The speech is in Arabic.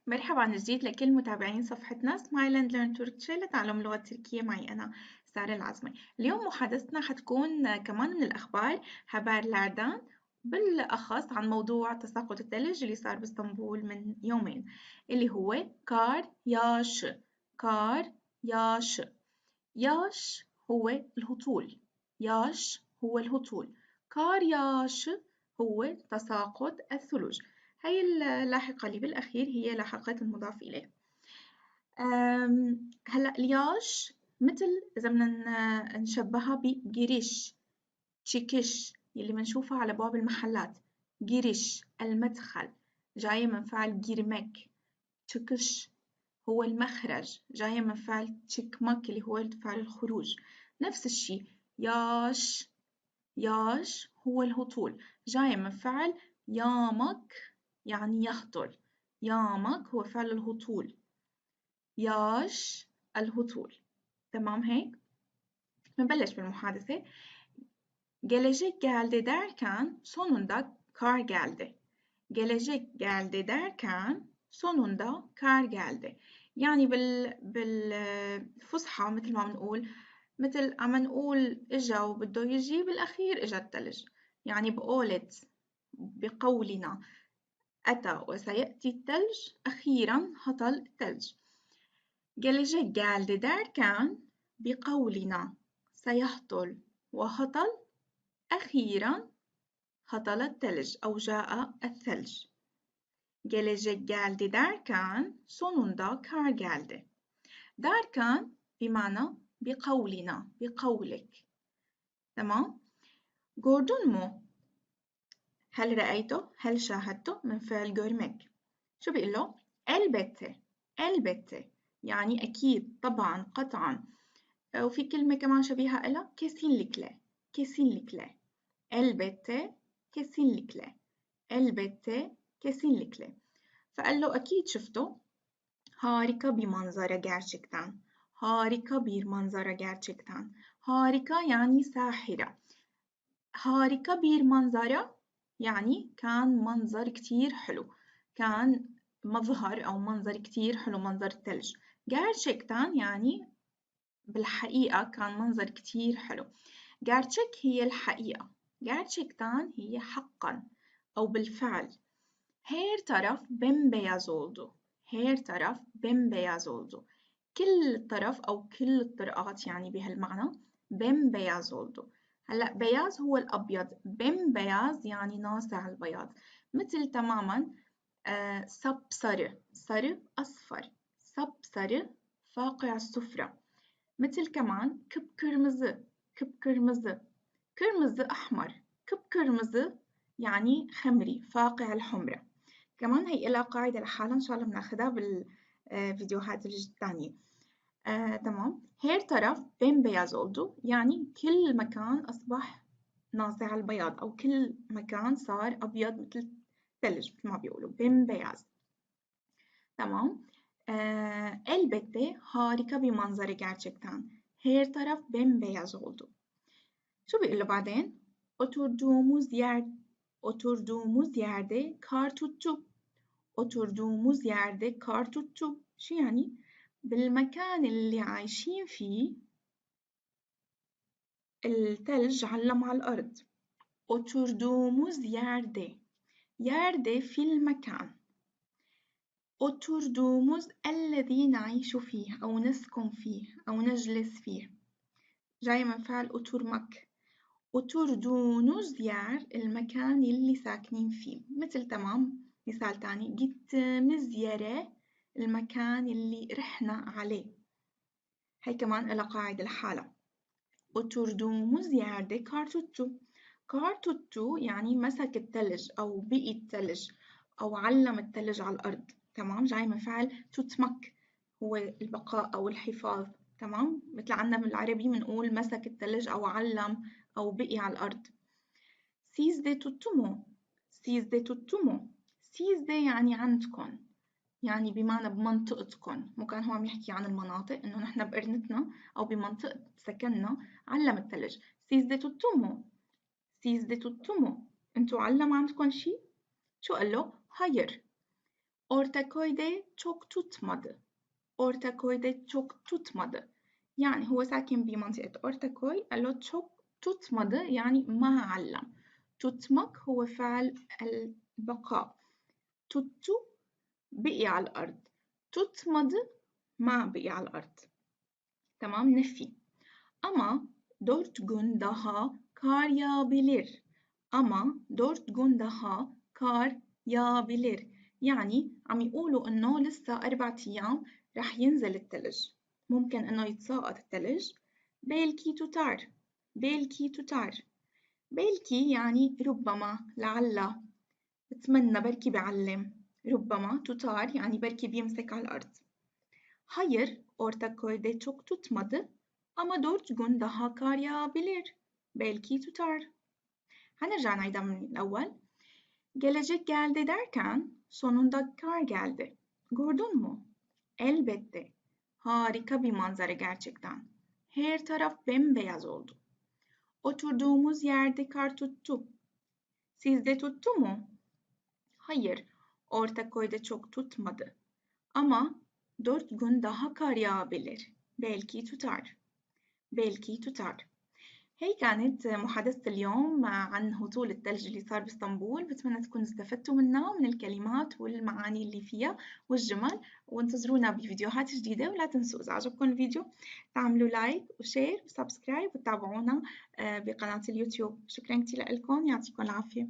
مرحبا عن جديد لكل متابعين صفحتنا سمايل ليرن تركي لتعلم اللغة التركية معي أنا سارة العزمي. اليوم محادثتنا حتكون كمان من الأخبار haberlerden بالأخص عن موضوع تساقط الثلج اللي صار باسطنبول من يومين اللي هو كار ياش. كار ياش. ياش هو الهطول. ياش هو الهطول. كار ياش هو تساقط الثلوج. هاي اللاحقة اللي بالأخير هي لاحقة المضاف إليه. هلأ الياش مثل إذا بدنا نشبهها بجريش تشيكش اللي بنشوفها على أبواب المحلات. جريش المدخل جاية من فعل جيرمك. تشيكش هو المخرج جاية من فعل تشيكمك اللي هو فعل الخروج. نفس الشي ياش. ياش هو الهطول جاي من فعل يامك يعني يهطل. يامك هو فعل الهطول. ياش الهطول. تمام هيك؟ نبلش بالمحادثة. Gelecek geldi derken sonunda kar geldi. Gelecek geldi derken sonunda kar geldi. يعني بالفصحى مثل ما بنقول مثل عم نقول إجا وبده يجي بالأخير إجا التلج. يعني بقولنا أتى وسيأتي التلج أخيرا هطل التلج. Gelecek geldi derken بقولنا سيهطل وهطل أخيرا هطل التلج أو جاء الثلج. Gelecek geldi derken sonunda kar geldi. Derken بمعنى بقولنا بقولك. تمام؟ gördün mü؟ هل رأيته؟ هل شاهدته؟ من فعل görmek. شو بيقول له؟ elbette. elbette يعني أكيد طبعا قطعا. وفي كلمة كمان شبيهة إلها kesinlikle. kesinlikle. elbette kesinlikle. elbette kesinlikle. فقال له أكيد شفته. Harika bir manzara gerçekten. Harika bir manzara gerçekten. Harika يعني ساحرة. harika bir manzara يعني كان منظر كتير حلو. كان مظهر أو منظر كتير حلو منظر الثلج. gerçekten يعني بالحقيقة كان منظر كتير حلو. gerçek هي الحقيقة. gerçekten هي حقا أو بالفعل. Her taraf bembeyaz oldu. Her taraf bembeyaz oldu. كل طرف أو كل الطرقات يعني بهالمعنى bembeyaz oldu. هلأ بياض هو الأبيض. bembeyaz يعني ناصع البياض. مثل تماما sapsarı. sarı أصفر. sapsarı فاقع الصفرة. مثل كمان kıpkırmızı. kıpkırmızı. kırmızı أحمر. kıpkırmızı يعني خمري فاقع الحمرة. كمان هي لها قاعدة لحالها إن شاء الله بناخدها بالفيديوهات الثانية. تمام. her taraf bembeyaz oldu يعني كل مكان أصبح ناصع البياض أو كل مكان صار أبيض مثل الثلج مثل ما بيقولوا bembeyaz. Tamam. Elbette harika bir manzara gerçekten. Her taraf bembeyaz oldu. Şu بيقول له بعدين oturduğumuz yerde kar tuttu. oturduğumuz yerde kar tuttu. شو يعني؟ بالمكان اللي عايشين فيه الثلج علم على الأرض. oturduğumuz yerde. yerde في المكان. oturduğumuz الذي نعيش فيه أو نسكن فيه أو نجلس فيه. جاي من فعل oturmak. oturduğunuz yer المكان اللي ساكنين فيه. مثل تمام مثال تاني gittiğimiz yere المكان اللي رحنا عليه. هاي كمان إلها قاعدة لحالها. oturduğumuz yerde kar tuttu. kar tuttu يعني مسك التلج أو بقي التلج أو علم التلج على الأرض. تمام جاي من فعل tutmak هو البقاء أو الحفاظ. تمام مثل عنا بالعربي بنقول مسك التلج أو علم أو بقي على الأرض. sizde tuttu mu؟ sizde tuttu mu؟ sizde يعني عندكم يعني بمعنى بمنطقتكم. مو كان هو عم يحكي عن المناطق إنه نحن بقرنتنا أو بمنطقة سكننا علم الثلج. sizde tuttu mu؟ sizde tuttu mu؟ أنتوا علم عندكم شي؟ شو قال له؟ hayır. Orta çok tutmadı. Orta çok tutmadı. يعني هو ساكن بمنطقة أورتاكوي قال له çok tutmadı يعني ما علم. tutmak هو فعل البقاء. tuttu بقي على الأرض. tutmadı ما بقي على الأرض. tamam nefi. Ama 4 gün daha kar yağabilir. Ama 4 gün daha kar yağabilir. يعني عم يقولوا إنه لسه 4 أيام رح ينزل التلج. ممكن إنه يتساقط التلج. بلكي تتار. بلكي تتار. بلكي يعني ربما لعل. بتمنى بركي بعلم. ربما tutar yani belki بيمسك على الأرض. Hayır, Ortaköy'de çok tutmadı ama 4 gün daha kar yağabilir. Belki tutar. هنرجع نعيدها من الأول. Gelecek geldi derken sonunda kar geldi. Gördün mü? Elbette. Harika bir manzara gerçekten. Her taraf bembeyaz oldu. Oturduğumuz yerde kar tuttu. Sizde tuttu mu? Hayır, Ortaköy'de çok tutmadı. Ama 4 gün daha kar yağabilir. belki tutar. belki tutar. هي كانت محادثة اليوم عن هطول الثلج اللي صار باسطنبول. بتمنى تكونوا استفدتوا منها ومن الكلمات والمعاني اللي فيها والجمل، وانتظرونا بفيديوهات جديدة. ولا تنسوا إذا عجبكم الفيديو تعملوا لايك وشير وسبسكرايب وتتابعونا بقناة اليوتيوب. شكرا كتير لكم، يعطيكم العافية.